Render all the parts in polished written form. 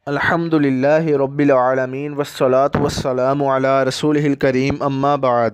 الحمدللہ رب العالمین والصلاة والسلام علی رسولہ الکریم اما بعد۔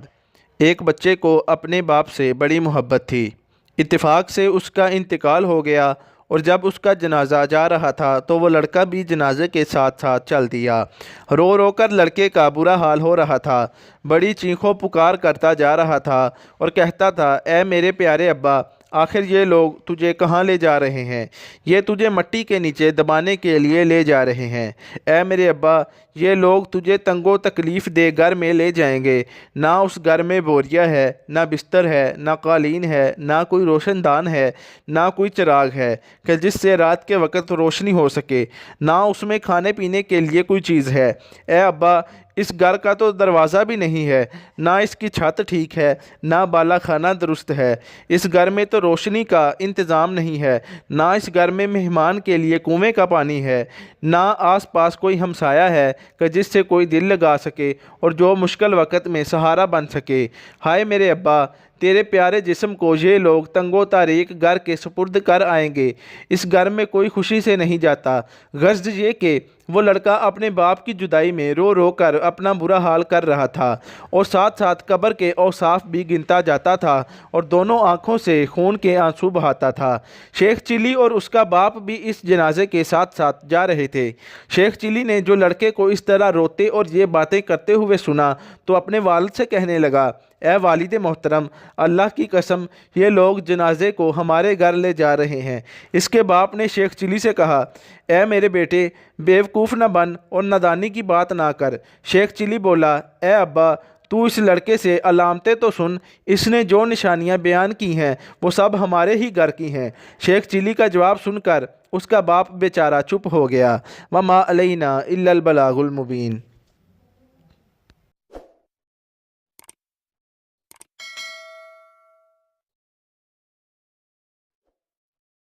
ایک بچے کو اپنے باپ سے بڑی محبت تھی۔ اتفاق سے اس کا انتقال ہو گیا اور جب اس کا جنازہ جا رہا تھا تو وہ لڑکا بھی جنازے کے ساتھ ساتھ چل دیا۔ رو رو کر لڑکے کا برا حال ہو رہا تھا، بڑی چیخو پکار کرتا جا رہا تھا اور کہتا تھا، اے میرے پیارے ابا، آخر یہ لوگ تجھے کہاں لے جا رہے ہیں؟ یہ تجھے مٹی کے نیچے دبانے کے لیے لے جا رہے ہیں۔ اے میرے ابا، یہ لوگ تجھے تنگ و تکلیف دے گھر میں لے جائیں گے۔ نہ اس گھر میں بوریا ہے، نہ بستر ہے، نہ قالین ہے، نہ کوئی روشن دان ہے، نہ کوئی چراغ ہے کہ جس سے رات کے وقت روشنی ہو سکے، نہ اس میں کھانے پینے کے لیے کوئی چیز ہے۔ اے ابا، اس گھر کا تو دروازہ بھی نہیں ہے، نہ اس کی چھت ٹھیک ہے، نہ بالا خانہ درست ہے۔ اس گھر میں تو روشنی کا انتظام نہیں ہے، نہ اس گھر میں مہمان کے لیے کنویں کا پانی ہے، نہ آس پاس کوئی ہمسایہ ہے کہ جس سے کوئی دل لگا سکے اور جو مشکل وقت میں سہارا بن سکے۔ ہائے میرے ابا، تیرے پیارے جسم کو یہ لوگ تنگ و تاریک گھر کے سپرد کر آئیں گے۔ اس گھر میں کوئی خوشی سے نہیں جاتا۔ غرض یہ کہ وہ لڑکا اپنے باپ کی جدائی میں رو رو کر اپنا برا حال کر رہا تھا اور ساتھ ساتھ قبر کے اوصاف بھی گنتا جاتا تھا اور دونوں آنکھوں سے خون کے آنسو بہاتا تھا۔ شیخ چلی اور اس کا باپ بھی اس جنازے کے ساتھ ساتھ جا رہے تھے۔ شیخ چلی نے جو لڑکے کو اس طرح روتے اور یہ باتیں کرتے ہوئے سنا تو اپنے والد سے کہنے لگا، اے والد محترم، اللہ کی قسم، یہ لوگ جنازے کو ہمارے گھر لے جا رہے ہیں۔ اس کے باپ نے شیخ چلی سے کہا، اے میرے بیٹے، بیوقوف نہ بن اور نادانی کی بات نہ کر۔ شیخ چلی بولا، اے ابا، تو اس لڑکے سے علامتیں تو سن، اس نے جو نشانیاں بیان کی ہیں وہ سب ہمارے ہی گھر کی ہیں۔ شیخ چلی کا جواب سن کر اس کا باپ بیچارہ چپ ہو گیا۔ وما علینا الا البلاغ المبین۔